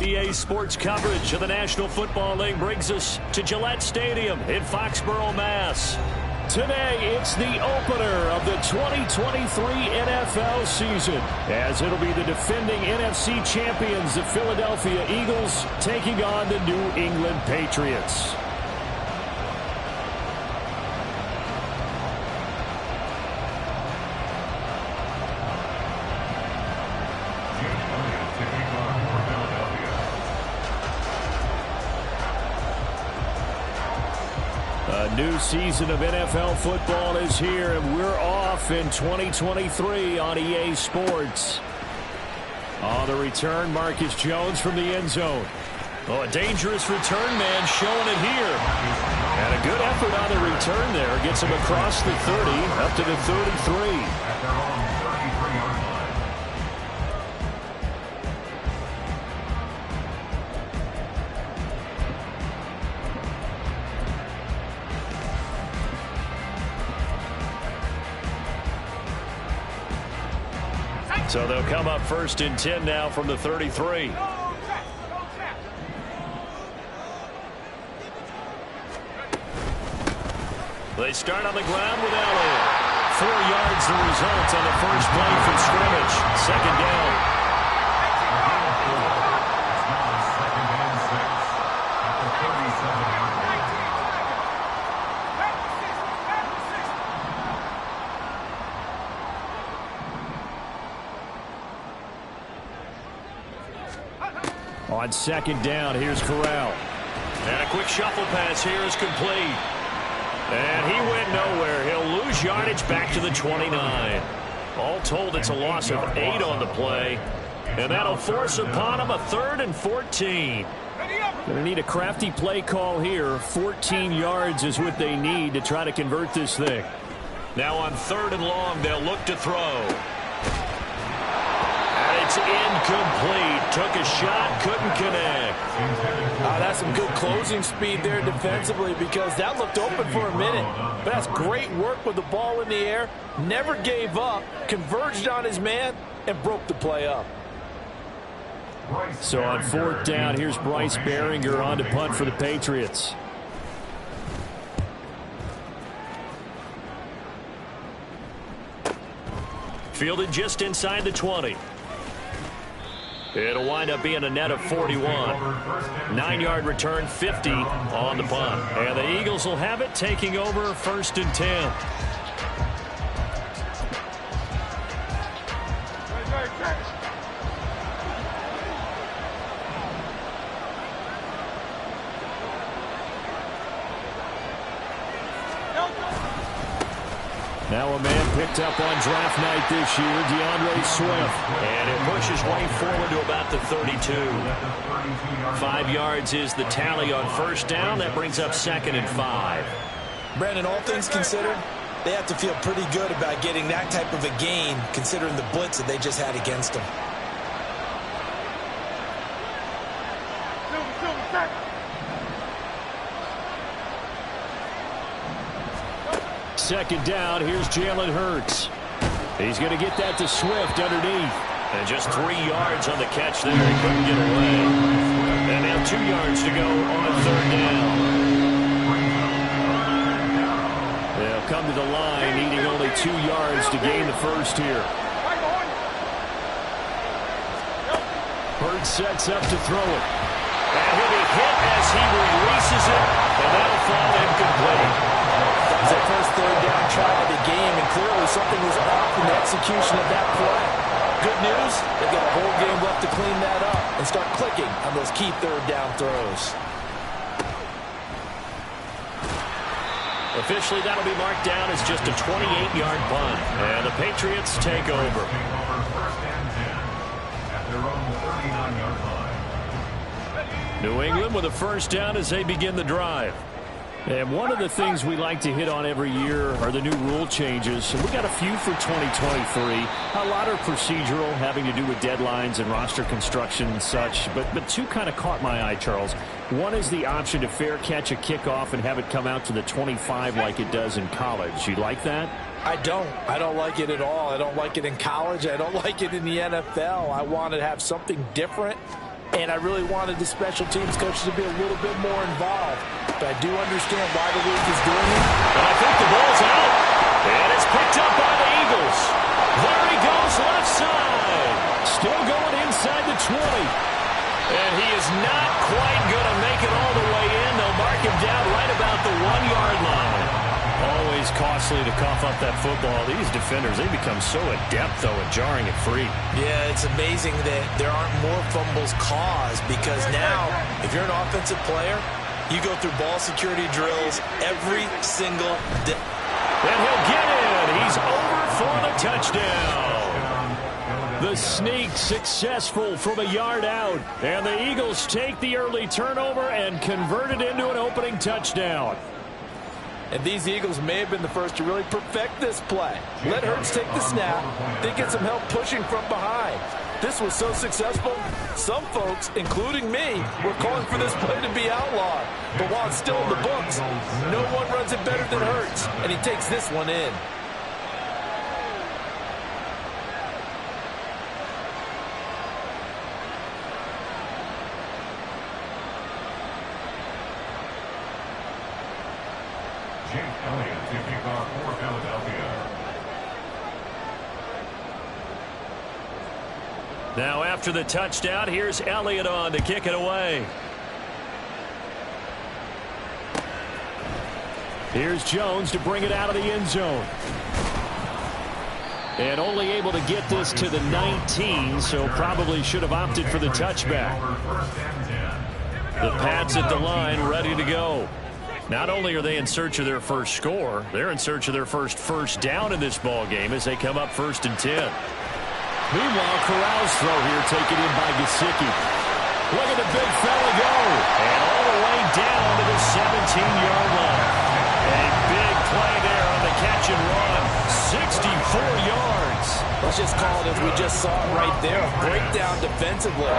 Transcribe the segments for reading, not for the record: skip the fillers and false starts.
EA Sports coverage of the National Football League brings us to Gillette Stadium in Foxborough, Mass. Today, it's the opener of the 2023 NFL season, as it'll be the defending NFC champions, the Philadelphia Eagles, taking on the New England Patriots. A new season of NFL football is here, and we're off in 2023 on EA Sports. On the return, Marcus Jones from the end zone. Oh, a dangerous return man showing it here. And a good effort on the return there. Gets him across the 30, up to the 33. So they'll come up 1st and 10 now from the 33. They start on the ground with Elliott. 4 yards the result on the first play from scrimmage. Second down. On second down, here's Corral. And a quick shuffle pass here is complete. And he went nowhere. He'll lose yardage back to the 29. All told, it's a loss of 8 on the play. And that'll force upon him a 3rd and 14. Going to need a crafty play call here. 14 yards is what they need to try to convert this thing. Now on 3rd and long, they'll look to throw. It's incomplete. Took a shot, couldn't connect. That's some good closing speed there defensively, because that looked open for a minute. But that's great work with the ball in the air. Never gave up, converged on his man, and broke the play up. So on 4th down, here's Bryce Behringer on to punt for the Patriots. Fielded just inside the 20. It'll wind up being a net of 41. 9-yard return, 50 on the punt. And the Eagles will have it, taking over 1st and 10. Now a man picked up on draft night this year, DeAndre Swift. And it pushes way forward to about the 32. 5 yards is the tally on 1st down. That brings up 2nd and 5. Brandon, all things considered, they have to feel pretty good about getting that type of a gain, considering the blitz that they just had against them. Second down, here's Jalen Hurts. He's going to get that to Swift underneath. And just 3 yards on the catch there. He couldn't get away. And now 2 yards to go on 3rd down. They'll come to the line, needing only 2 yards to gain the first here. Hurts sets up to throw it. And he'll be hit as he releases it. And that'll fall incomplete. It's their first 3rd down try of the game, and clearly something was off in the execution of that play. Good news, they've got a whole game left to clean that up and start clicking on those key 3rd down throws. Officially, that'll be marked down as just a 28-yard punt. And the Patriots take over. New England with a 1st down as they begin the drive. And one of the things we like to hit on every year are the new rule changes. And we got a few for 2023. A lot are procedural, having to do with deadlines and roster construction and such. But 2 kind of caught my eye, Charles. One is the option to fair catch a kickoff and have it come out to the 25 like it does in college. You like that? I don't. I don't like it at all. I don't like it in college. I don't like it in the NFL. I want to have something different. and I really wanted the special teams coaches to be a little bit more involved. But I do understand why the league is doing it. And I think the ball's out. And it's picked up by the Eagles. There he goes, left side. Still going inside the 20. And he is not quite going to make it all the way in. They'll mark him down right about the 1-yard line. Always costly to cough up that football. These defenders, they become so adept, though, at jarring it free. Yeah, it's amazing that there aren't more fumbles caused, because now, if you're an offensive player, you go through ball security drills every single day. And he'll get in. He's over for the touchdown. The sneak successful from a yard out. And the Eagles take the early turnover and convert it into an opening touchdown. And these Eagles may have been the first to really perfect this play. Let Hurts take the snap, then get some help pushing from behind. This was so successful, some folks, including me, were calling for this play to be outlawed. But while it's still in the books, no one runs it better than Hurts, and he takes this one in. Now after the touchdown, here's Elliott on to kick it away. Here's Jones to bring it out of the end zone. And only able to get this to the 19, so probably should have opted for the touchback. The Pats at the line, ready to go. Not only are they in search of their first score, they're in search of their first down in this ball game as they come up 1st and 10. Meanwhile, Corral's throw here taken in by Gesicki. Look at the big fella go. And all the way down to the 17-yard line. A big play there on the catch and run. 64 yards. Let's just call it as we just saw it right there. A breakdown defensively.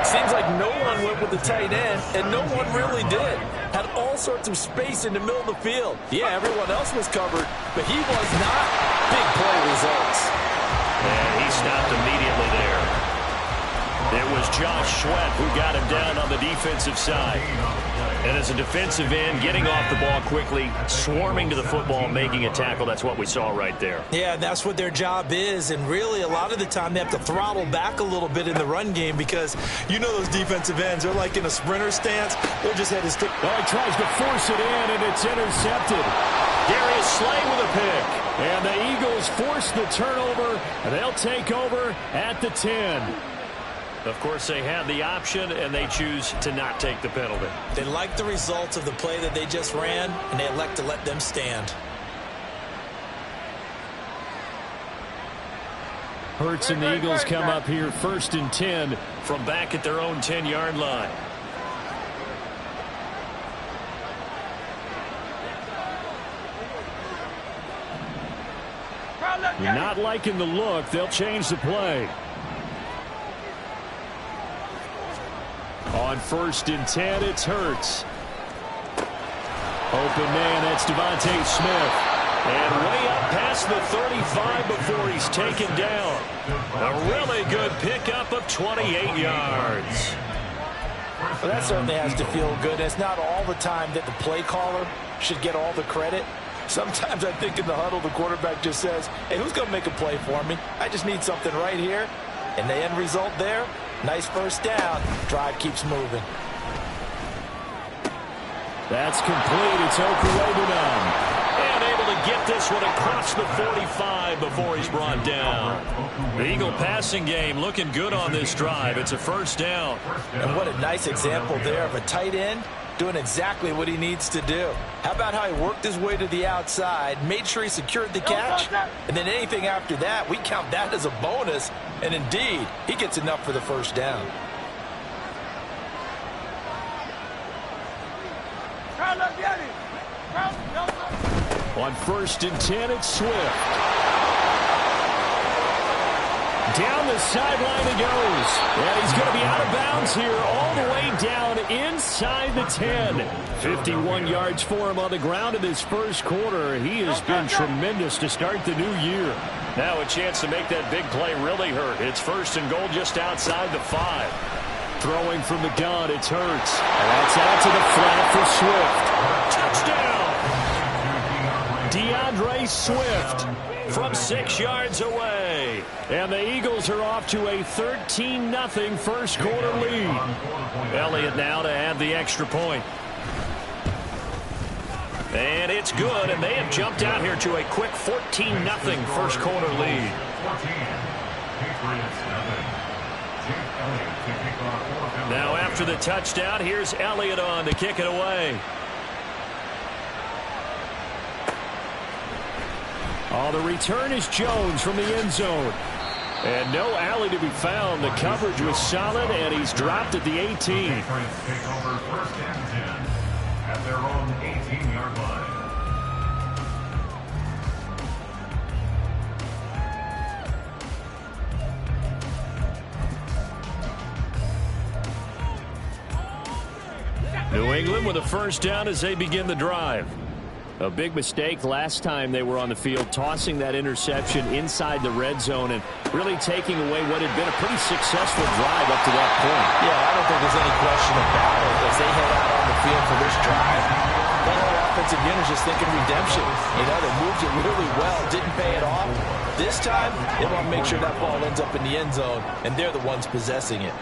Seems like no one went with the tight end, and no one really did. Had all sorts of space in the middle of the field. Yeah, everyone else was covered, but he was not. Big play results. And he stopped immediately there. It was Josh Sweat who got him down on the defensive side. And as a defensive end, getting off the ball quickly, swarming to the football, making a tackle, that's what we saw right there. Yeah, that's what their job is. And really, a lot of the time, they have to throttle back a little bit in the run game because, you know, those defensive ends, they're like in a sprinter stance. They'll just have to stick. Oh, he tries to force it in, and it's intercepted. Darius Slay with a pick. And the Eagles force the turnover, and they'll take over at the 10. Of course, they have the option, and they choose to not take the penalty. They like the results of the play that they just ran, and they elect to let them stand. Hurts and the Eagles come up here 1st and 10 from back at their own 10-yard line. Not liking the look. They'll change the play. On 1st and 10, it's Hurts. Open man, that's Devontae Smith. And way up past the 35 before he's taken down. A really good pickup of 28 yards. Well, that certainly has to feel good. It's not all the time that the play caller should get all the credit. Sometimes I think in the huddle, the quarterback just says, hey, who's going to make a play for me? I just need something right here. And the end result there, nice first down. Drive keeps moving. That's complete. It's Okulebunan. And able to get this one across the 45 before he's brought down. The Eagle passing game looking good on this drive. It's a 1st down. And what a nice example there of a tight end doing exactly what he needs to do. How about how he worked his way to the outside, made sure he secured the catch, and then anything after that, we count that as a bonus. And indeed, he gets enough for the 1st down. On 1st and 10, it's Swift. Down the sideline he goes. And he's going to be out of bounds here all the way down inside the 10. 51 yards for him on the ground in this 1st quarter. He has been tremendous to start the new year. Now a chance to make that big play really hurt. It's 1st and goal just outside the 5. Throwing from the gun, it's Hurts. And that's out to the flat for Swift. Touchdown! DeAndre Swift from 6 yards away. And the Eagles are off to a 13-0 first quarter lead. Elliott now to add the extra point. And it's good, and they have jumped out here to a quick 14-0 first quarter lead. Now after the touchdown, here's Elliott on to kick it away. Oh, the return is Jones from the end zone. And no alley to be found. The coverage was solid, and he's dropped at the 18. At their own 18-yard line. New England with a first down as they begin the drive. A big mistake last time they were on the field, tossing that interception inside the red zone and really taking away what had been a pretty successful drive up to that point. Yeah, I don't think there's any question about it. As they head out on the field for this drive, that whole offensive unit is just thinking redemption. You know, they moved it really well, didn't pay it off. This time, they want to make sure that ball ends up in the end zone, and they're the ones possessing it.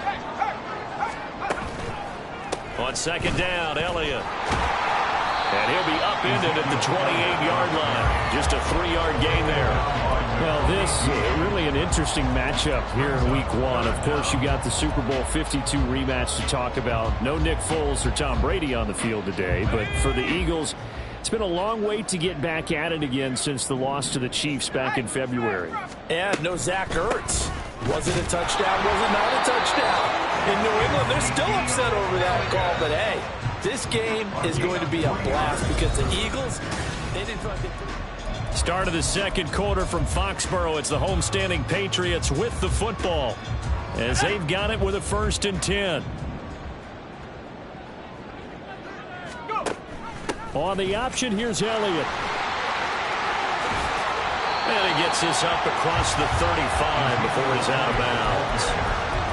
On second down, Elliott. And he'll be upended at the 28-yard line. Just a 3-yard gain there. Well, this really an interesting matchup here in Week 1. Of course, you got the Super Bowl 52 rematch to talk about. No Nick Foles or Tom Brady on the field today. But for the Eagles, it's been a long wait to get back at it again since the loss to the Chiefs back in February. And no Zach Ertz. Was it a touchdown? Was it not a touchdown? In New England, they're still upset over that call. But, hey, this game is going to be a blast because the Eagles, they didn't fucking... Start of the second quarter from Foxborough. It's the homestanding Patriots with the football as they've got it with a 1st and 10. On the option, here's Elliott. And he gets this up across the 35 before he's out of bounds.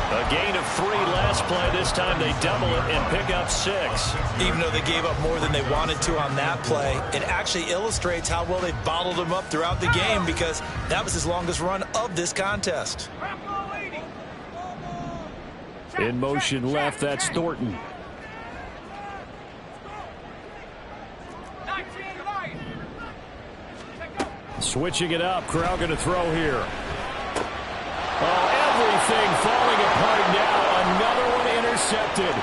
A gain of 3 last play. This time they double it and pick up 6. Even though they gave up more than they wanted to on that play, it actually illustrates how well they bottled him up throughout the game because that was his longest run of this contest. In motion left, that's Thornton. Switching it up. Corral going to throw here. Oh, everything falling apart now. Another one intercepted.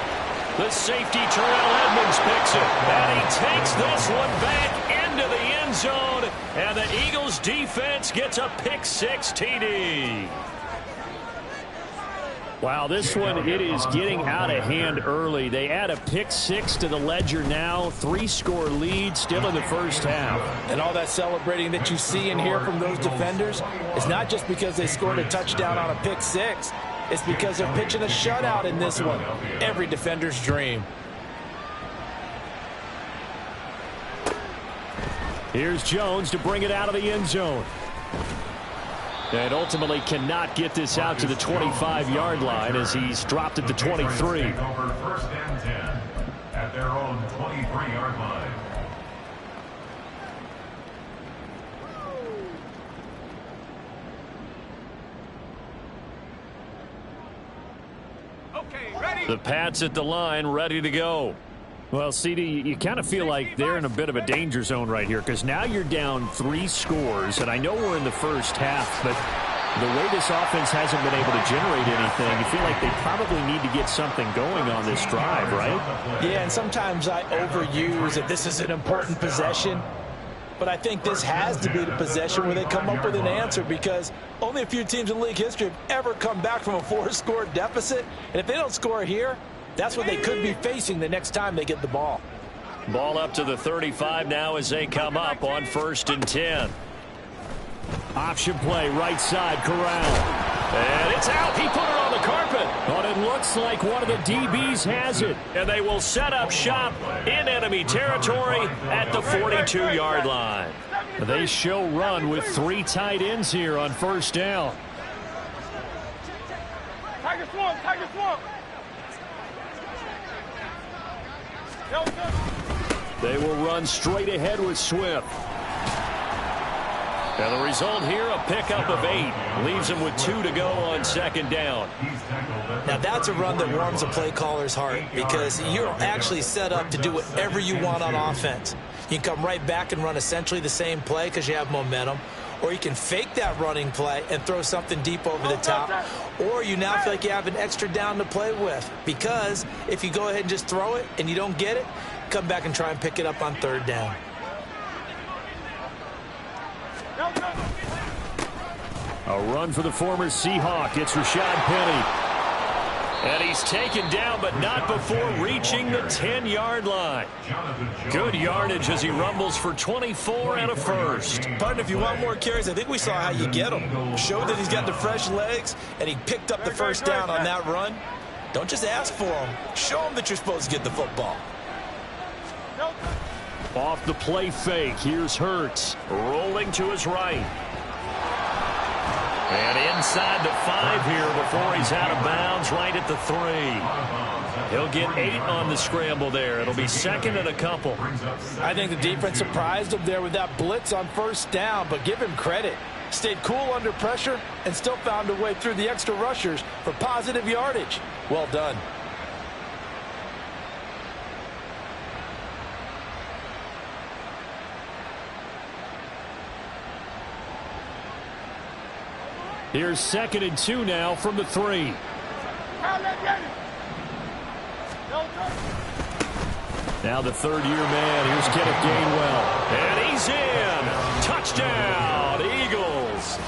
The safety, Terrell Edmonds, picks it. And he takes this one back into the end zone. And the Eagles defense gets a pick-6 TD. Wow, this one, it is getting out of hand early. They add a pick-6 to the ledger now. 3-score lead still in the first half. And all that celebrating that you see and hear from those defenders is not just because they scored a touchdown on a pick-6. It's because they're pitching a shutout in this one. Every defender's dream. Here's Jones to bring it out of the end zone. And ultimately cannot get this out to the 25-yard line as he's dropped at the 23. 1st and 10 at their own 23-yard line. Okay, ready. The Pats at the line, ready to go. Well, CD, you kind of feel like they're in a bit of a danger zone right here because now you're down 3 scores, and I know we're in the first half, but the way this offense hasn't been able to generate anything, you feel like they probably need to get something going on this drive, right? Yeah, and sometimes I overuse that this is an important possession, but I think this has to be the possession where they come up with an answer because only a few teams in league history have ever come back from a 4-score deficit, and if they don't score here, that's what they could be facing the next time they get the ball. Ball up to the 35 now as they come up on 1st and 10. Option play, right side, Corral. And it's out. He put it on the carpet. But it looks like one of the DBs has it. And they will set up shop in enemy territory at the 42-yard line. They show run with 3 tight ends here on 1st down. Tiger Swamp, Tiger Swamp. They will run straight ahead with Swift. And the result here, a pickup of 8. Leaves them with 2 to go on second down. Now that's a run that warms a play caller's heart because you're actually set up to do whatever you want on offense. You can come right back and run essentially the same play because you have momentum. Or you can fake that running play and throw something deep over the top. Or you now feel like you have an extra down to play with. Because if you go ahead and just throw it and you don't get it, come back and try and pick it up on third down. A run for the former Seahawk. It's Rashad Penny. And he's taken down, but not before reaching the 10-yard line. Good yardage as he rumbles for 24 and a first. Partner, if you want more carries, I think we saw how you get him. Showed that he's got the fresh legs, and he picked up the first down on that run. Don't just ask for him. Show him that you're supposed to get the football. Off the play fake, here's Hurts. Rolling to his right. And inside the 5 here before he's out of bounds, right at the 3. He'll get 8 on the scramble there. It'll be second and a couple. I think the defense surprised him there with that blitz on first down, but give him credit. Stayed cool under pressure and still found a way through the extra rushers for positive yardage. Well done. Here's second and 2 now from the 3. Now the third-year man. Here's Kenneth Gainwell. And he's in. Touchdown, Eagles.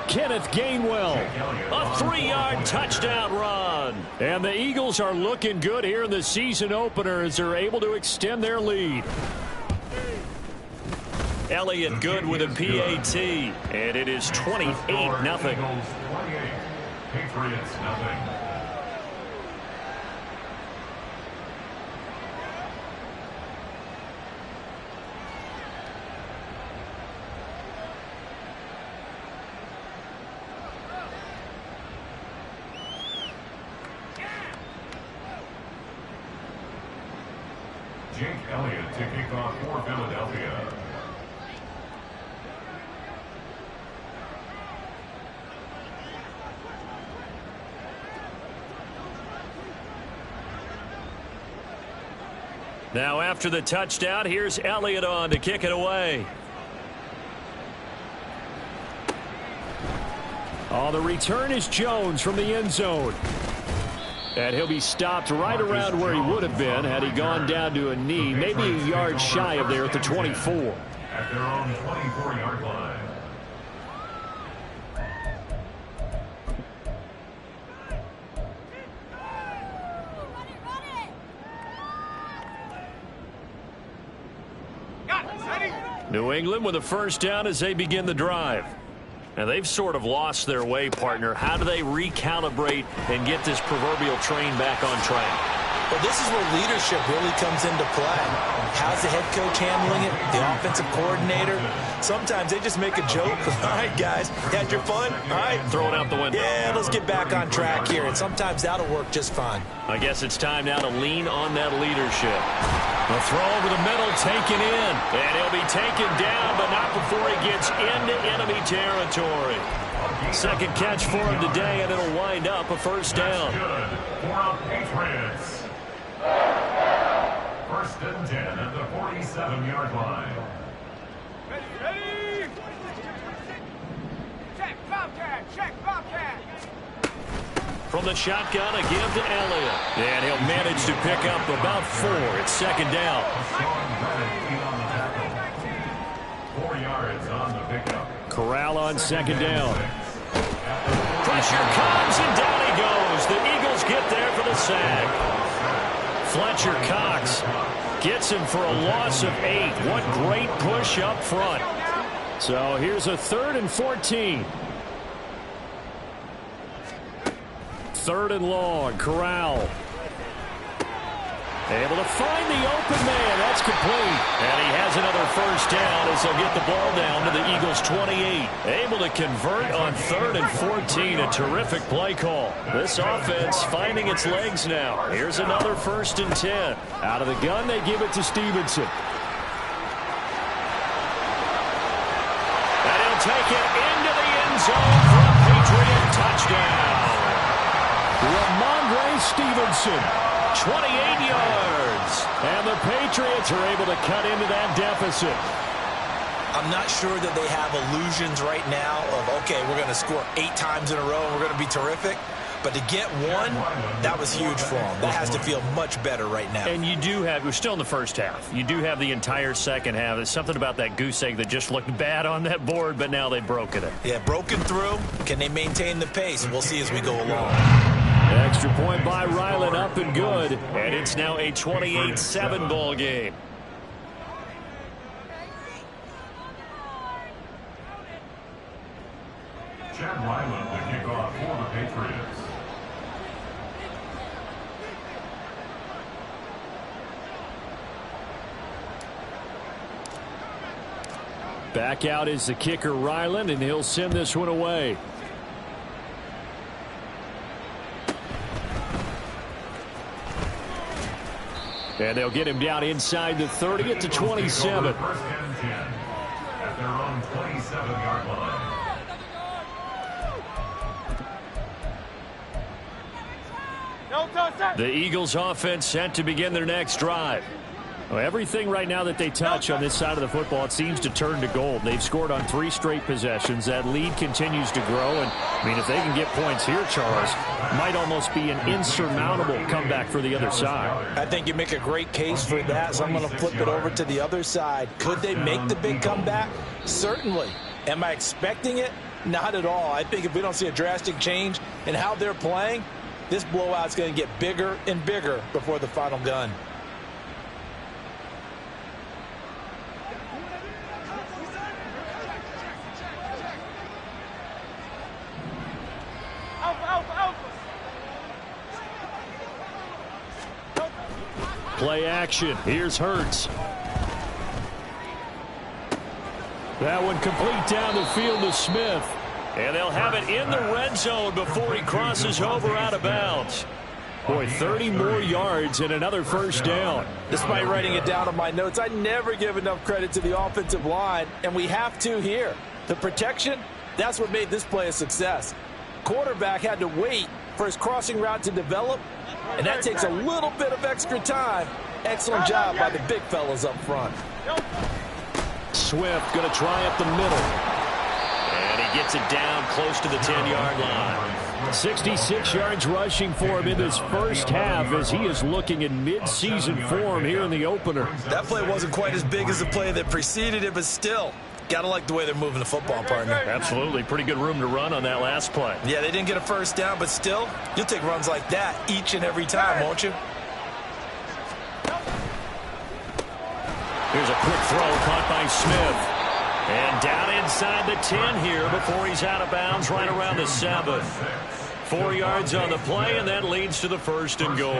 Kenneth Gainwell. A 3-yard touchdown run. And the Eagles are looking good here in the season opener as they're able to extend their lead. Elliott good with a PAT, and it is 28-0. Patriots nothing. Jake Elliott to kick off for Philadelphia. Now after the touchdown, here's Elliott on to kick it away. Oh, the return is Jones from the end zone. And he'll be stopped right around where he would have been had he gone down to a knee, maybe a yard shy of there at the 24. At their own 24-yard line. New England with a first down as they begin the drive. And they've sort of lost their way, partner. How do they recalibrate and get this proverbial train back on track? Well, this is where leadership really comes into play. How's the head coach handling it? The offensive coordinator? Sometimes they just make a joke. All right, guys, had your fun? All right. Throw it out the window. Yeah, let's get back on track here. And sometimes that'll work just fine. I guess it's time now to lean on that leadership. The throw over the middle, taken in. And he'll be taken down, but not before he gets into enemy territory. Second catch for him today, and it'll wind up a first down. Good for Patriots. First and 10 at the 47-yard line. Ready? Check, Bobcat, check, Bobcat. From the shotgun, a give to Elliott. And he'll manage to pick up about 4. It's second down. 4 yards on the pickup. Corral on second down. Pressure comes, and down he goes. The Eagles get there for the sack. Fletcher Cox gets him for a loss of 8. What great push up front. So here's a 3rd and 14. 3rd and long. Corral. Able to find the open man. That's complete. And he has another first down as they'll get the ball down to the Eagles' 28. Able to convert on 3rd and 14. A terrific play call. This offense finding its legs now. Here's another 1st and 10. Out of the gun, they give it to Stevenson. And he'll take it into the end zone for a Patriot touchdown. Ramondre Stevenson. 28 yards. And the Patriots are able to cut into that deficit. I'm not sure that they have illusions right now of, okay, we're going to score 8 times in a row and we're going to be terrific. But to get one, that was huge for them. That has to feel much better right now. And you do have, we're still in the first half. You do have the entire second half. There's something about that goose egg that just looked bad on that board, but now they've broken it. Yeah, broken through. Can they maintain the pace? We'll see as we go along. Extra point by Ryland, up and good. And it's now a 28-7 ball game. Chad Ryland to kick off for the Patriots. Back out is the kicker, Ryland, and he'll send this one away. And they'll get him down inside the 30 at the 27. First and 10 at their own 27-yard line. The Eagles offense set to begin their next drive. Well, everything right now that they touch on this side of the football, it seems to turn to gold. They've scored on 3 straight possessions. That lead continues to grow. And, I mean, if they can get points here, Charles, might almost be an insurmountable comeback for the other side. I think you make a great case for that, so I'm going to flip it over to the other side. Could they make the big comeback? Certainly. Am I expecting it? Not at all. I think if we don't see a drastic change in how they're playing, this blowout's going to get bigger and bigger before the final gun. Play action. Here's Hurts. That one complete down the field to Smith. And they'll have it in the red zone before he crosses over out of bounds. Boy, 30 more yards and another first down. Despite writing it down on my notes, I never give enough credit to the offensive line, and we have to here. The protection, that's what made this play a success. Quarterback had to wait for his crossing route to develop, and that takes a little bit of extra time. Excellent job by the big fellas up front. Swift going to try up the middle. And he gets it down close to the 10-yard line. 66 yards rushing for him in this first half as he is looking in mid-season form here in the opener. That play wasn't quite as big as the play that preceded it, but still, gotta like the way they're moving the football, partner. Absolutely. Pretty good room to run on that last play. Yeah, they didn't get a first down, but still, you'll take runs like that each and every time, won't you? Here's a quick throw caught by Smith. And down inside the 10 here before he's out of bounds right around the 7. 4 yards on the play, and that leads to the 1st and goal.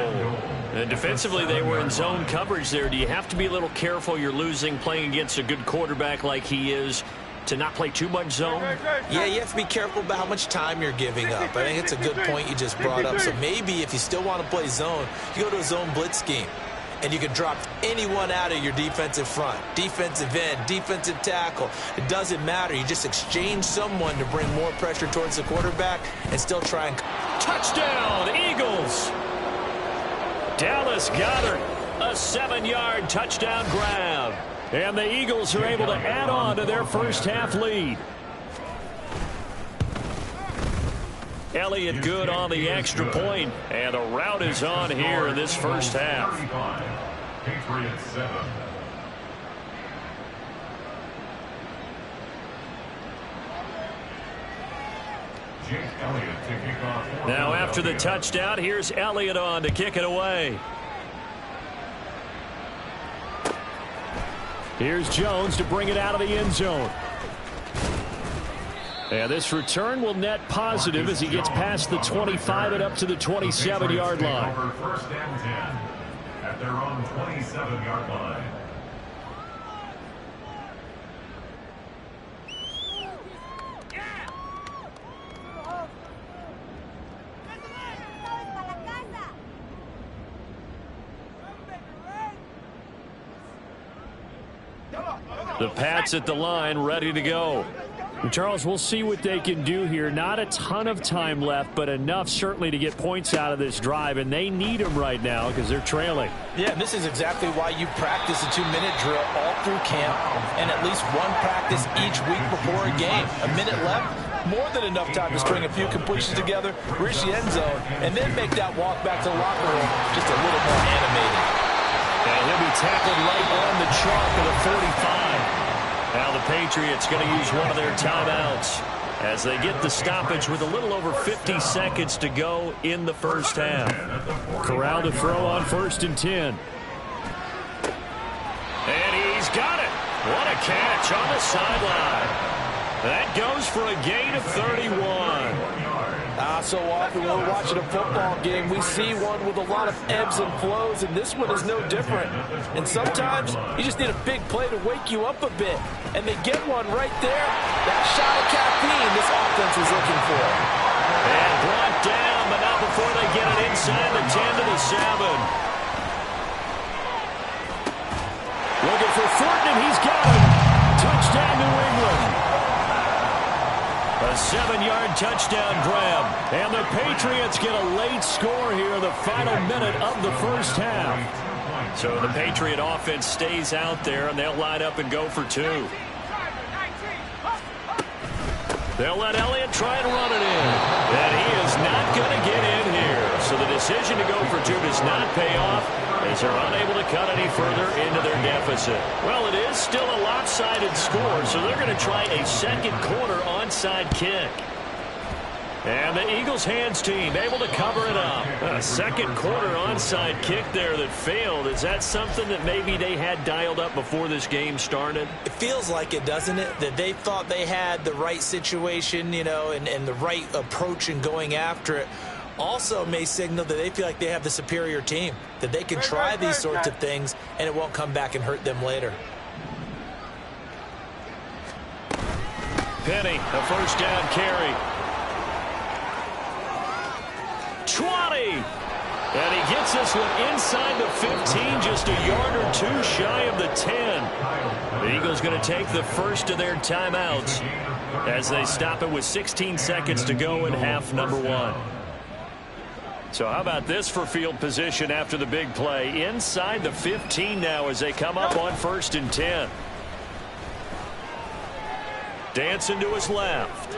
And defensively, they were in zone coverage there. Do you have to be a little careful? You're losing playing against a good quarterback like he is to not play too much zone? Yeah, you have to be careful about how much time you're giving up. I think it's a good point you just brought up. So maybe if you still want to play zone, you go to a zone blitz scheme. And you can drop anyone out of your defensive front, defensive end, defensive tackle. It doesn't matter. You just exchange someone to bring more pressure towards the quarterback and still try and... Touchdown, Eagles! Dallas Goedert, a 7-yard touchdown grab. And the Eagles are able to add on to their first half lead. Elliott good on the extra point, and the route is on here in this first half. Patriots 7. Jake Elliott to kick off. Now after the touchdown, here's Elliott on to kick it away. Here's Jones to bring it out of the end zone. And this return will net positive as he gets past the 25 and up to the 27-yard line. First and 10 at their own 27-yard line. The Pats at the line, ready to go. Charles, we'll see what they can do here. Not a ton of time left, but enough certainly to get points out of this drive, and they need them right now because they're trailing. Yeah, this is exactly why you practice a 2-minute drill all through camp and at least one practice each week before a game. A minute left, more than enough time to string a few completions together, reach the end zone, and then make that walk back to the locker room just a little more animated. And he'll be tackled right on the chalk of the 45. Now the Patriots going to use one of their timeouts as they get the stoppage with a little over 50 seconds to go in the first half. Corral to throw on 1st and 10. And he's got it. What a catch on the sideline. That goes for a gain of 31. So often when we're watching a football game, we see one with a lot of ebbs and flows, and this one is no different. And sometimes you just need a big play to wake you up a bit. And they get one right there. That shot of caffeine this offense was looking for. And brought down, but not before they get it inside the 10 to the 7. Looking for Thornton, and he's got him. Touchdown, New England. A 7-yard touchdown grab. And the Patriots get a late score here, the final minute of the first half. So the Patriot offense stays out there, and they'll line up and go for 2. They'll let Elliott try and run it in. And he is not going to get in here. So the decision to go for 2 does not pay off as they're unable to cut any further into their deficit. Well, it is still a lopsided score, so they're going to try a second quarter onside kick. And the Eagles hands team able to cover it up. A second quarter onside kick there that failed. Is that something that maybe they had dialed up before this game started? It feels like it, doesn't it? That they thought they had the right situation, you know, and the right approach in going after it. Also may signal that they feel like they have the superior team, that they can try these sorts of things and it won't come back and hurt them later. Penny, a first down carry. 20. And he gets this one inside the 15, just a yard or 2 shy of the 10. The Eagles going to take the first of their timeouts as they stop it with 16 seconds to go in half number 1. So how about this for field position after the big play? Inside the 15 now as they come up on 1st and 10. Dancing to his left.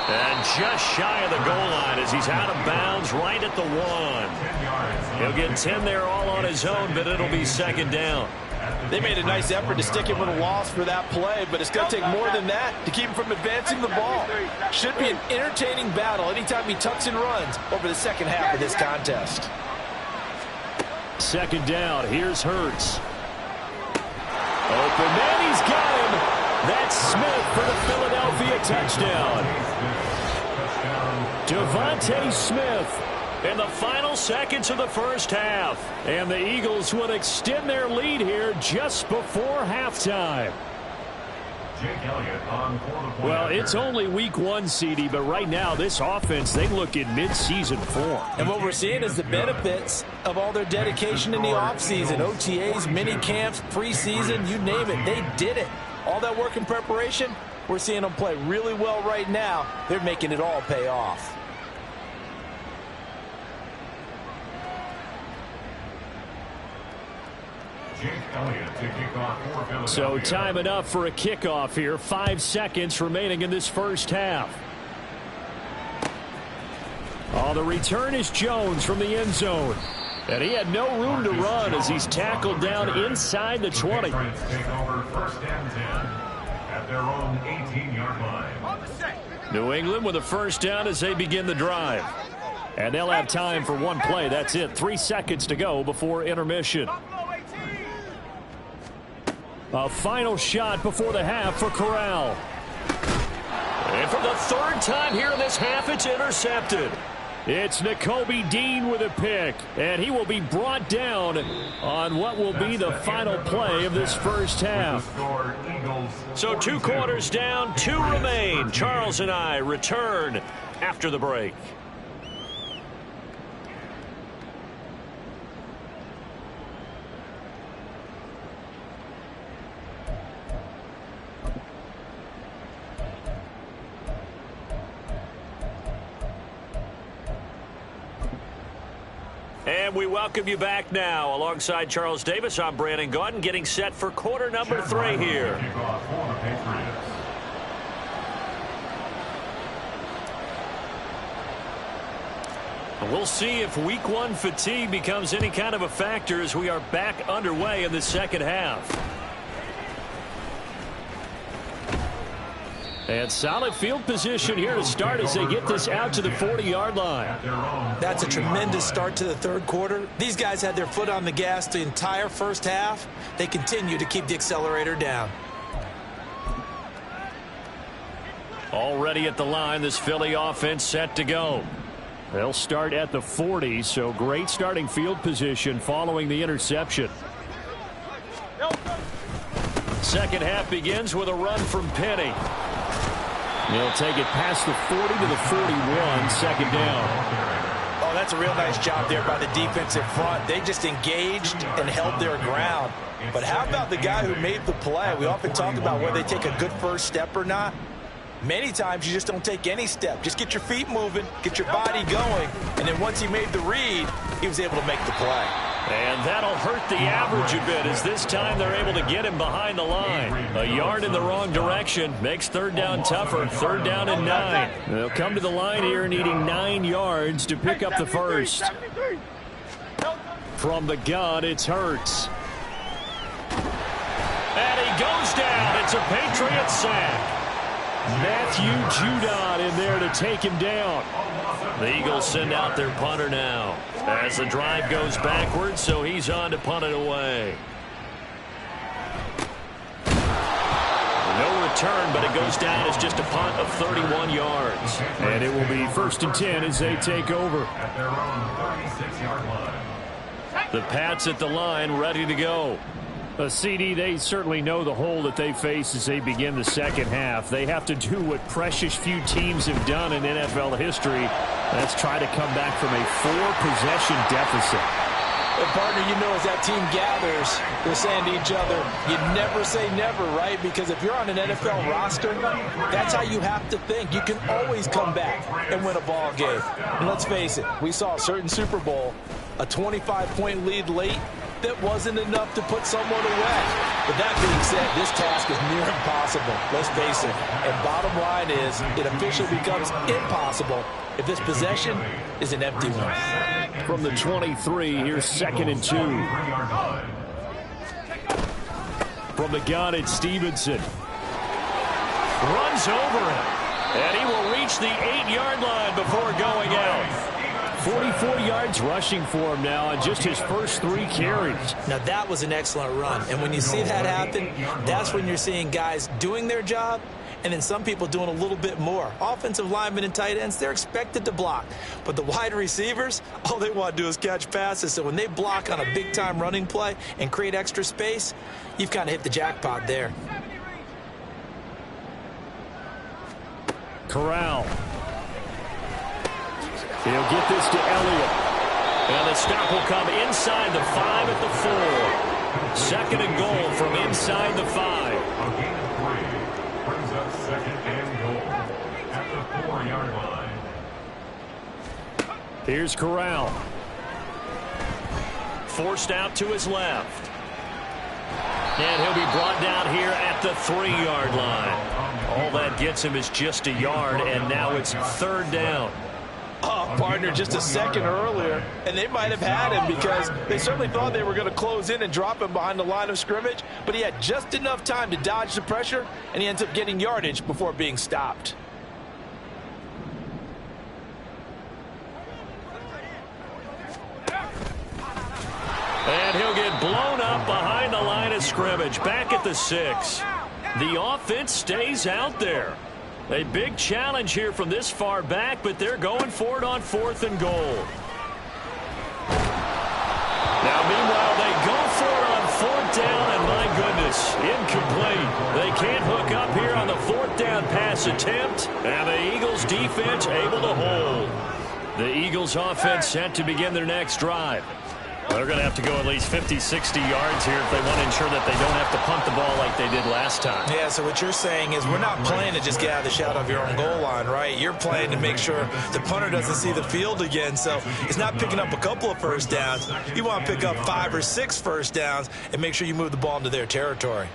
And just shy of the goal line as he's out of bounds right at the 1. He'll get 10 there all on his own, but it'll be 2nd down. They made a nice effort to stick him with a loss for that play, but it's going to take more than that to keep him from advancing the ball. Should be an entertaining battle anytime he tucks and runs over the second half of this contest. 2nd down. Here's Hurts. Open man, he's got him. That's Smith for the Philadelphia touchdown. Devontae Smith in the final seconds of the first half. And the Eagles would extend their lead here just before halftime. Well, it's only week 1, CD, but right now this offense, they look in mid-season form. And what we're seeing is the benefits of all their dedication in the offseason. OTAs, mini camps, preseason, you name it, they did it. All that work in preparation, we're seeing them play really well right now. They're making it all pay off. So time enough for a kickoff here. 5 seconds remaining in this first half. Oh, the return is Jones from the end zone. And he had no room to run as he's tackled down inside the 20. Take over 1st and 10 at their own 18-yard line. New England with a first down as they begin the drive. And they'll have time for one play. That's it. 3 seconds to go before intermission. A final shot before the half for Corral. And for the 3rd time here in this half, it's intercepted. It's Nakobe Dean with a pick, and he will be brought down on what will be the final play of this first half. So 2 quarters down, 2 remain. Charles and I return after the break. And we welcome you back now. Alongside Charles Davis, I'm Brandon Gaudin, getting set for quarter number 3 here. We'll see if week 1 fatigue becomes any kind of a factor as we are back underway in the second half. And solid field position here to start as they get this out to the 40-yard line. That's a tremendous start to the third quarter. These guys had their foot on the gas the entire first half. They continue to keep the accelerator down. Already at the line, this Philly offense set to go. They'll start at the 40, so great starting field position following the interception. Second half begins with a run from Penny. They'll take it past the 40 to the 41, second down. Oh, that's a real nice job there by the defensive front. They just engaged and held their ground. But how about the guy who made the play? We often talk about whether they take a good first step or not. Many times you just don't take any step. Just get your feet moving, get your body going, and then once he made the read, he was able to make the play. And that'll hurt the average a bit as this time they're able to get him behind the line. A yard in the wrong direction makes third down tougher. Third down and 9. They'll come to the line here needing 9 yards to pick up the first. From the gun, it's Hurts. And he goes down. It's a Patriots sack. Matthew Judon in there to take him down. The Eagles send out their punter now as the drive goes backwards, so he's on to punt it away. No return, but it goes down as just a punt of 31 yards. And it will be 1st and 10 as they take over. At their own 36-yard line. The Pats at the line, ready to go. CD, they certainly know the hole that they face as they begin the second half. They have to do what precious few teams have done in NFL history. That's try to come back from a 4-possession deficit. Well, partner, you know, as that team gathers, they're saying to each other, you never say never, right? Because if you're on an NFL roster, that's how you have to think. You can always come back and win a ball game. And let's face it, we saw a certain Super Bowl, a 25-point lead late, that wasn't enough to put someone away. But that being said, this task is near impossible. Let's face it. And bottom line is, it officially becomes impossible if this possession is an empty one. From the 23, here's 2nd and 2. From the gun, it's Stevenson. Runs over him. And he will reach the 8-yard line before going out. 44 yards rushing for him now on just his first 3 carries. Now, that was an excellent run. And when you see that happen, that's when you're seeing guys doing their job and then some people doing a little bit more. Offensive linemen and tight ends, they're expected to block. But the wide receivers, all they want to do is catch passes. So when they block on a big-time running play and create extra space, you've kind of hit the jackpot there. Corral. He'll get this to Elliott. And the stop will come inside the 5 at the 4. 2nd and goal from inside the 5. A gain of 3 brings up 2nd and goal at the 4-yard line. Here's Corral. Forced out to his left. And he'll be brought down here at the 3-yard line. All that gets him is just a yard, and now it's 3rd down. Oh, partner, just a second earlier, and they might have had him because they certainly thought they were going to close in and drop him behind the line of scrimmage, but he had just enough time to dodge the pressure, and he ends up getting yardage before being stopped. And he'll get blown up behind the line of scrimmage, back at the 6. The offense stays out there. A big challenge here from this far back, but they're going for it on 4th and goal. Now, meanwhile, they go for it on 4th down, and my goodness, incomplete. They can't hook up here on the 4th down pass attempt, and the Eagles defense able to hold. The Eagles offense set to begin their next drive. They're going to have to go at least 50, 60 yards here if they want to ensure that they don't have to punt the ball like they did last time. Yeah, so what you're saying is we're not playing to just get out of the shadow of your own goal line, right? You're playing to make sure the punter doesn't see the field again. So it's not picking up a couple of first downs. You want to pick up 5 or 6 first downs and make sure you move the ball into their territory.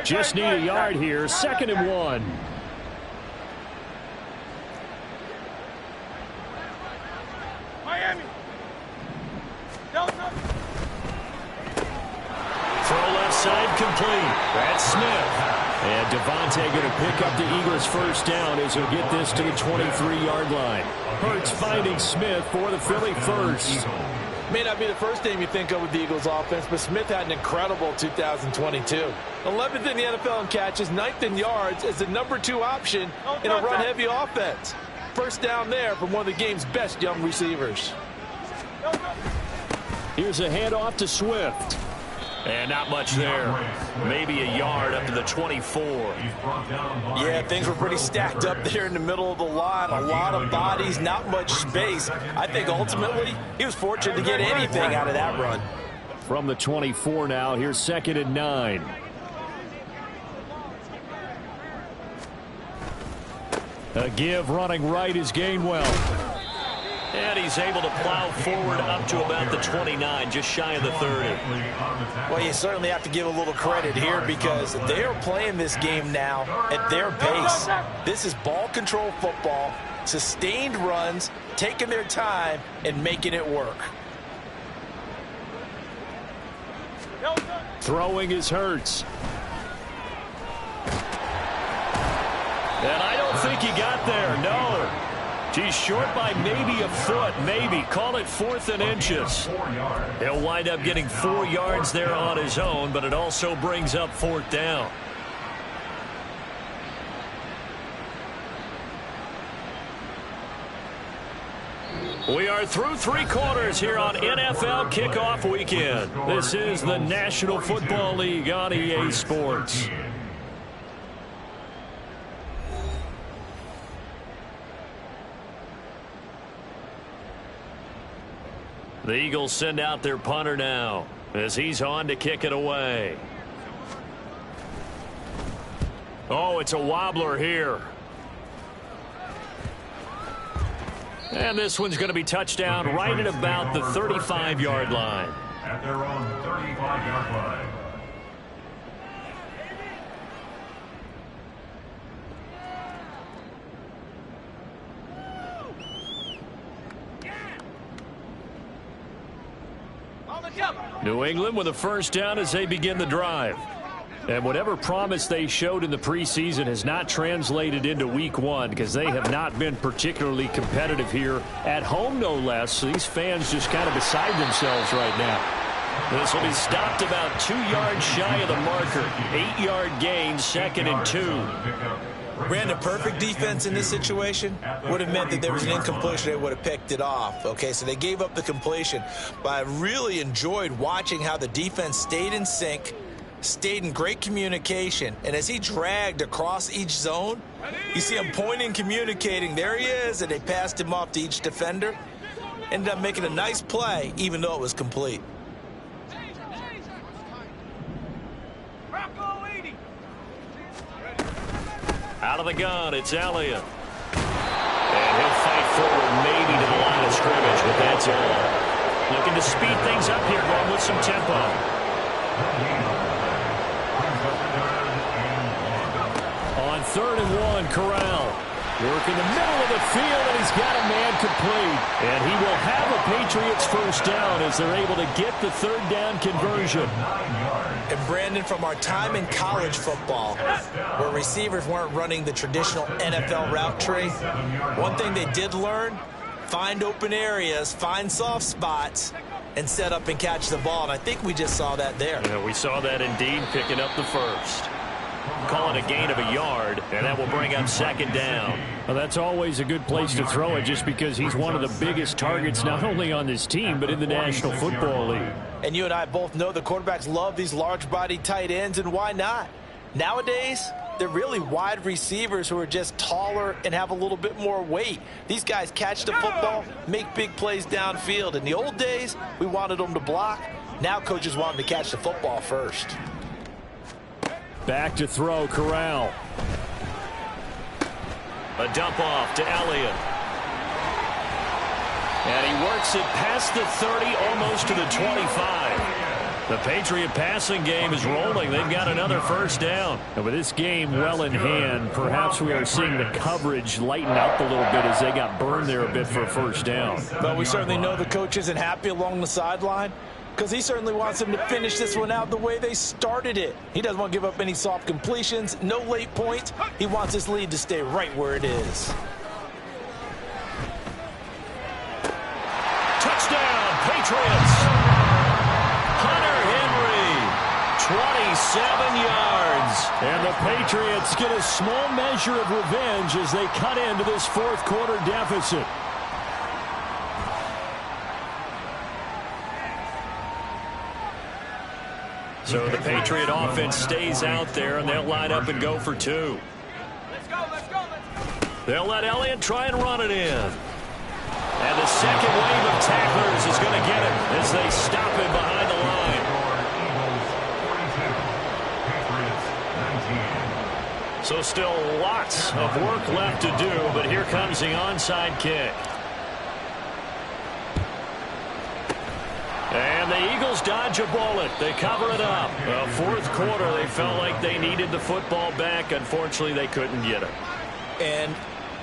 Just need a yard here. 2nd and 1. Miami. Delta. Throw left side complete. That's Smith. And Devontae going to pick up the Eagles' first down as he'll get this to the 23-yard line. Hurts finding Smith for the Philly first. May not be the first name you think of with the Eagles offense, but Smith had an incredible 2022. 11th in the NFL in catches, 9th in yards as the number 2 option in a run-heavy offense. First down there from one of the game's best young receivers. Here's a handoff to Swift. And not much there. Maybe a yard up to the 24. Yeah, things were pretty stacked up there in the middle of the line. A lot of bodies, not much space. I think ultimately he was fortunate to get anything out of that run. From the 24 now, here's 2nd and 9. A give running right is Gainwell. And he's able to plow forward up to about the 29, just shy of the 30. Well, you certainly have to give a little credit here because they are playing this game now at their pace. This is ball control football, sustained runs, taking their time, and making it work. Throwing is Hurts. And I don't think he got there, no. He's short by maybe a foot, maybe. Call it 4th and inches. He'll wind up getting 4 yards there on his own, but it also brings up 4th down. We are through 3 quarters here on NFL Kickoff Weekend. This is the National Football League on EA Sports. The Eagles send out their punter now as he's on to kick it away. Oh, it's a wobbler here. And this one's going to be touchdown right at about the 35-yard line. At their own 35-yard line. New England with a first down as they begin the drive. And whatever promise they showed in the preseason has not translated into week 1 because they have not been particularly competitive here at home, no less. So these fans just kind of beside themselves right now. This will be stopped about 2 yards shy of the marker. 8-yard gain, 2nd and 2. Brandon, perfect defense in this situation would have meant that there was an incompletion. They would have picked it off. Okay, so they gave up the completion. But I really enjoyed watching how the defense stayed in sync, stayed in great communication. And as he dragged across each zone, you see him pointing, communicating. There he is, and they passed him off to each defender. Ended up making a nice play, even though it was complete. Out of the gun, it's Elliott. And he'll fight forward maybe to the line of scrimmage, but that's all. Looking to speed things up here, going with some tempo. On 3rd and 1, Corral. Working the middle of the field, and he's got a man complete. And he will have a Patriots first down as they're able to get the 3rd down conversion. And Brandon, from our time in college football, where receivers weren't running the traditional NFL route tree, one thing they did learn, find open areas, find soft spots, and set up and catch the ball. And I think we just saw that there. Yeah, we saw that indeed, picking up the first. Calling a gain of a yard, and that will bring up second down. Well, that's always a good place to throw it just because he's one of the biggest targets not only on this team but in the National Football League. And you and I both know the quarterbacks love these large-bodied tight ends, and why not? Nowadays, they're really wide receivers who are just taller and have a little bit more weight. These guys catch the football, make big plays downfield. In the old days, we wanted them to block. Now coaches want them to catch the football first. Back to throw, Corral. A dump off to Elliott. And he works it past the 30, almost to the 25. The Patriot passing game is rolling. They've got another first down. And with this game well in hand, perhaps we are seeing the coverage lighten up a little bit as they got burned there a bit for a first down. But we certainly know the coach isn't happy along the sideline, because he certainly wants them to finish this one out the way they started it. He doesn't want to give up any soft completions, no late points. He wants his lead to stay right where it is. Touchdown, Patriots. Hunter Henry, 27 yards. And the Patriots get a small measure of revenge as they cut into this fourth quarter deficit. So the Patriot offense stays out there, and they'll line up and go for two. They'll let Elliott try and run it in. And the second wave of tacklers is going to get him as they stop him behind the line. So still lots of work left to do, but here comes the onside kick. And the Eagles dodge a bullet. They cover it up. Fourth quarter, they felt like they needed the football back. Unfortunately, they couldn't get it. And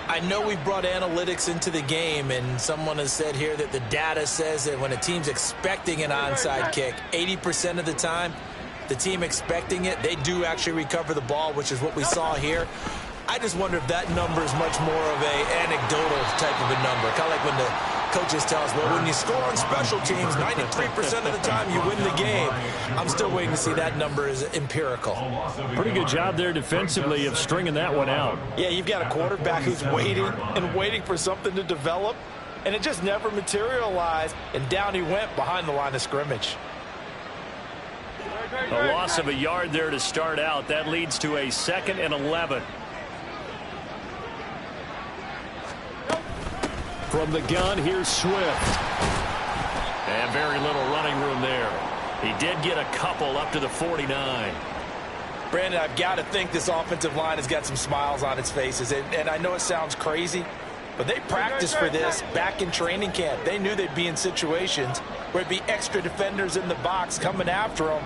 I know we brought analytics into the game, and someone has said here that the data says that when a team's expecting an onside kick, 80% of the time, the team expecting it, they do actually recover the ball, which is what we saw here. I just wonder if that number is much more of a anecdotal type of a number. Kind of like when the coaches tell us, well, when you score on special teams, 93% of the time you win the game. I'm still waiting to see that number is empirical. Pretty good job there defensively of stringing that one out. Yeah, you've got a quarterback who's waiting and waiting for something to develop, and it just never materialized, and down he went behind the line of scrimmage. A loss of a yard there to start out. That leads to a 2nd and 11. From the gun, here's Swift. And very little running room there. He did get a couple up to the 49. Brandon, I've got to think this offensive line has got some smiles on its faces. And I know it sounds crazy, but they practiced for this back in training camp. They knew they'd be in situations where it'd be extra defenders in the box coming after them,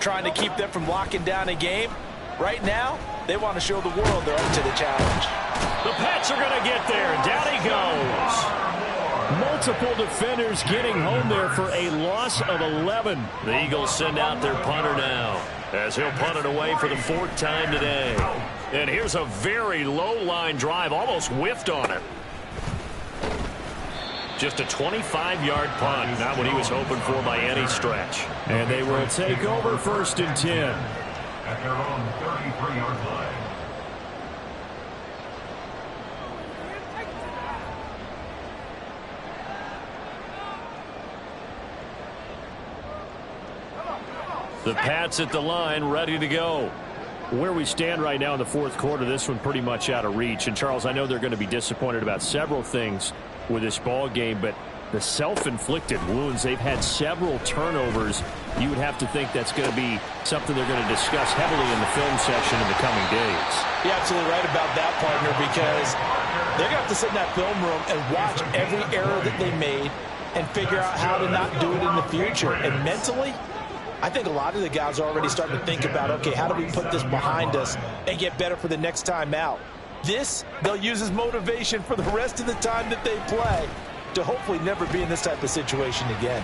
trying to keep them from locking down a game. Right now, they want to show the world they're up to the challenge. The Pats are going to get there. Down he goes. Multiple defenders getting home there for a loss of 11. The Eagles send out their punter now, as he'll punt it away for the 4th time today. And here's a very low line drive, almost whiffed on it. Just a 25-yard punt, not what he was hoping for by any stretch. And they will take over 1st and 10. At their own 33-yard line. The Pats at the line, ready to go. Where we stand right now in the fourth quarter, this one pretty much out of reach. And, Charles, I know they're going to be disappointed about several things with this ball game, but the self-inflicted wounds, they've had several turnovers. You would have to think that's going to be something they're going to discuss heavily in the film session in the coming days. You're absolutely right about that, partner, because they're going to have to sit in that film room and watch every error that they made and figure out how to not do it in the future. And mentally, I think a lot of the guys are already starting to think about, okay, how do we put this behind us and get better for the next time out? This, they'll use as motivation for the rest of the time that they play to hopefully never be in this type of situation again.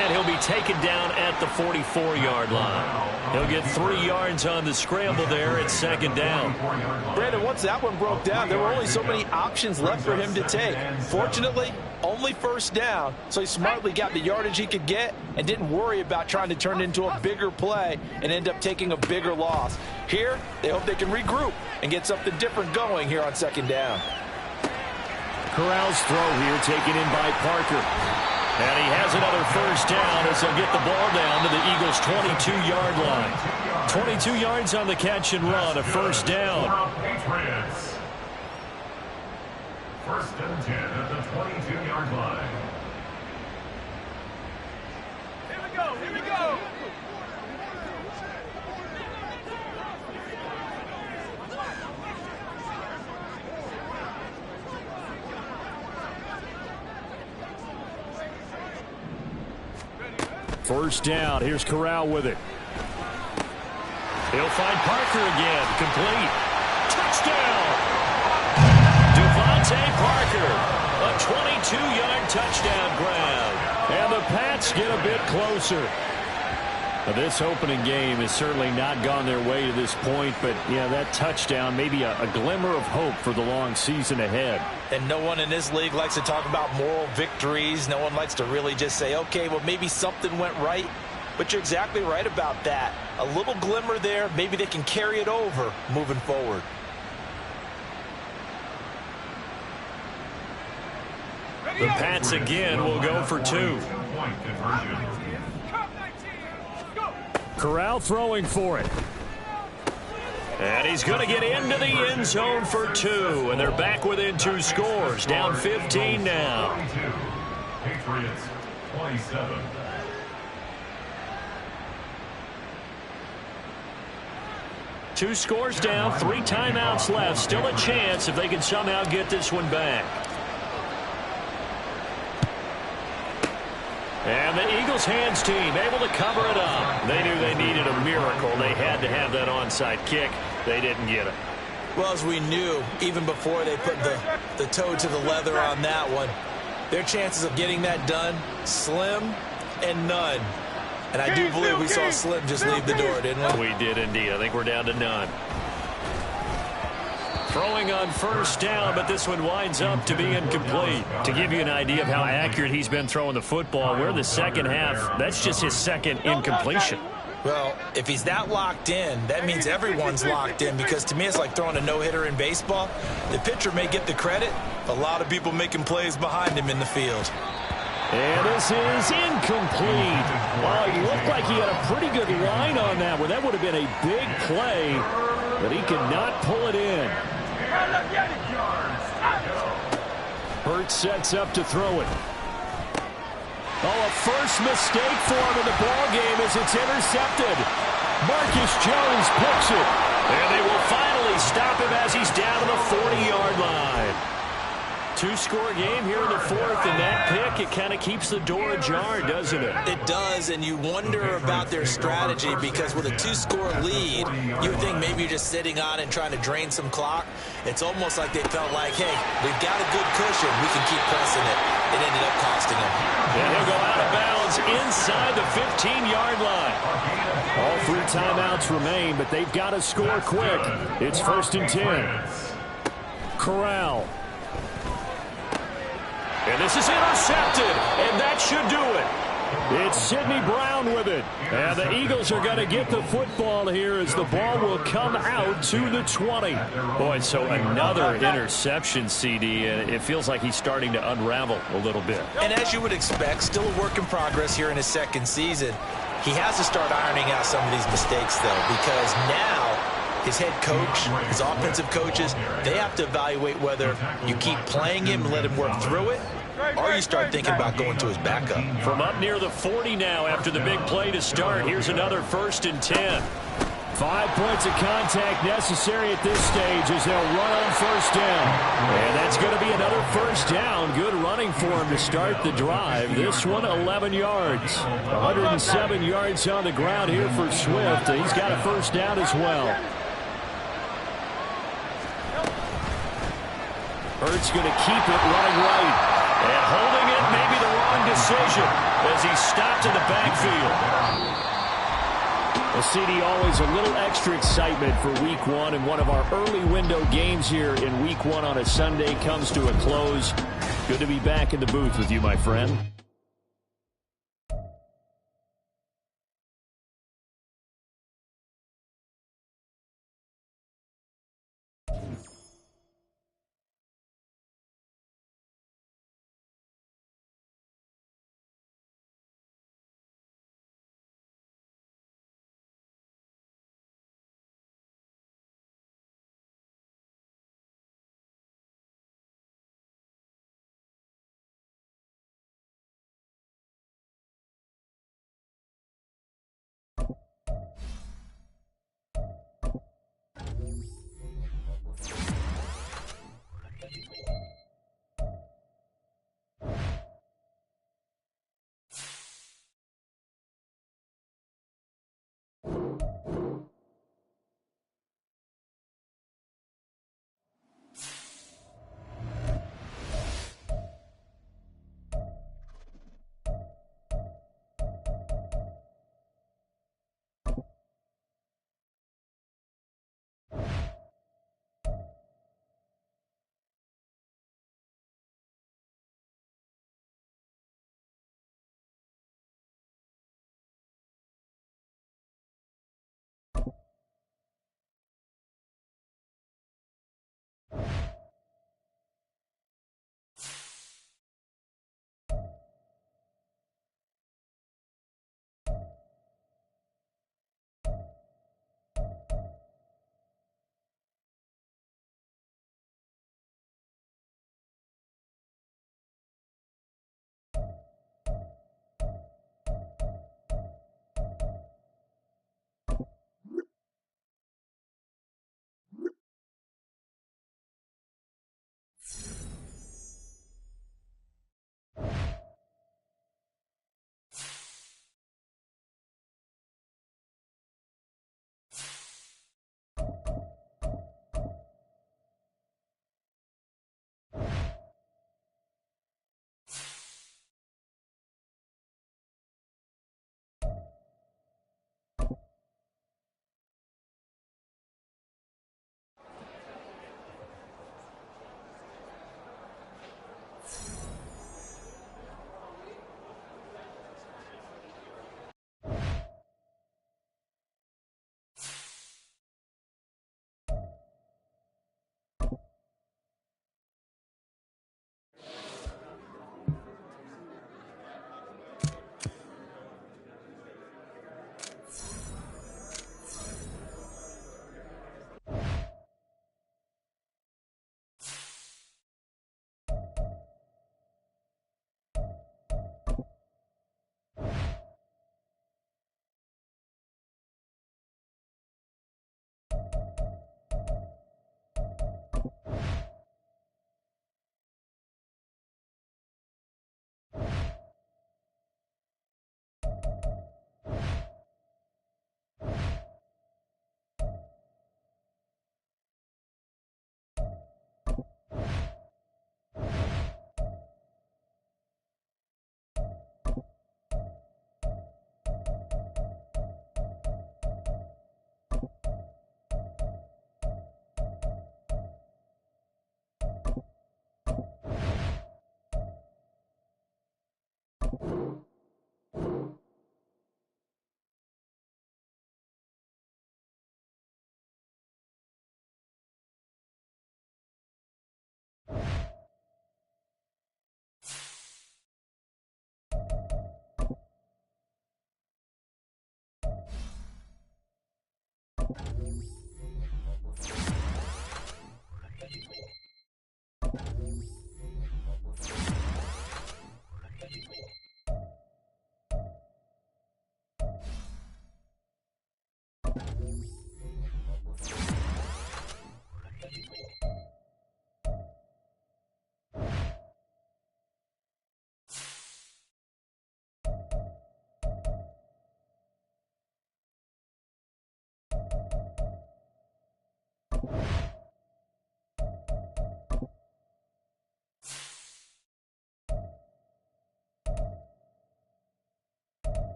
And he'll be taken down at the 44-yard line. He'll get 3 yards on the scramble there at second down. Brandon, once that one broke down, there were only so many options left for him to take. Fortunately, only first down, so he smartly got the yardage he could get and didn't worry about trying to turn it into a bigger play and end up taking a bigger loss. Here, they hope they can regroup and get something different going here on second down. Corral's throw here taken in by Parker. And he has another first down as they'll get the ball down to the Eagles' 22-yard line. 22 yards on the catch and run, a first down. Patriots. First and 10 at the 22-yard line. Here we go, here we go. First down. Here's Corral with it. He'll find Parker again. Complete. Touchdown. Devontae Parker. A 22-yard touchdown grab. And the Pats get a bit closer. Now, this opening game has certainly not gone their way to this point, but yeah, that touchdown, maybe a glimmer of hope for the long season ahead. And no one in this league likes to talk about moral victories. No one likes to really just say, okay, well, maybe something went right. But you're exactly right about that. A little glimmer there. Maybe they can carry it over moving forward. The Pats again will go for 2. Two-point conversion. Corral throwing for it. And he's going to get into the end zone for 2. And they're back within 2 scores. Down 15 now. 22. Patriots 27. Two scores down, 3 timeouts left. Still a chance if they can somehow get this one back. And the Eagles hands team able to cover it up. They knew they needed a miracle. They had to have that onside kick. They didn't get it. Well, as we knew, even before they put the toe to the leather on that one, their chances of getting that done, slim and none. And I do believe we saw Slim just leave the door, didn't we? We did indeed. I think we're down to none. Throwing on first down, but this one winds up to be incomplete. To give you an idea of how accurate he's been throwing the football, we're in the second half. That's just his second incompletion. Well, if he's that locked in, that means everyone's locked in, because to me it's like throwing a no-hitter in baseball. The pitcher may get the credit, a lot of people making plays behind him in the field. And this is incomplete. Oh, he looked like he had a pretty good line on that one. That would have been a big play, but he could not pull it in. Hurts sets up to throw it. Oh, a first mistake for him in the ball game as it's intercepted. Marcus Jones picks it. And they will finally stop him as he's down to the 40-yard line. 2-score game here in the 4th, and that pick, it kind of keeps the door ajar, doesn't it? It does, and you wonder about their strategy, because with a 2-score lead, you would think maybe you're just sitting on and trying to drain some clock. It's almost like they felt like, hey, we've got a good cushion. We can keep pressing it. It ended up costing them. And he'll go out of bounds inside the 15-yard line. All 3 timeouts remain, but they've got to score quick. It's 1st and 10. Corral. And this is intercepted, and that should do it. It's Sidney Brown with it. And the Eagles are going to get the football here as the ball will come out to the 20. Boy, so another interception, CD, and it feels like he's starting to unravel a little bit. And as you would expect, still a work in progress here in his 2nd season. He has to start ironing out some of these mistakes, though, because now his head coach, his offensive coaches, they have to evaluate whether you keep playing him and let him work through it, or you start thinking about going to his backup. From up near the 40 now after the big play to start, here's another 1st and 10. 5 points of contact necessary at this stage as they'll run on first down. And that's going to be another first down. Good running for him to start the drive. This one, 11 yards. 107 yards on the ground here for Swift. He's got a first down as well. Hurts going to keep it running right. And holding it may be the wrong decision as he stopped in the backfield. Well, CD, always a little extra excitement for Week 1, and one of our early window games here in Week 1 on a Sunday comes to a close. Good to be back in the booth with you, my friend.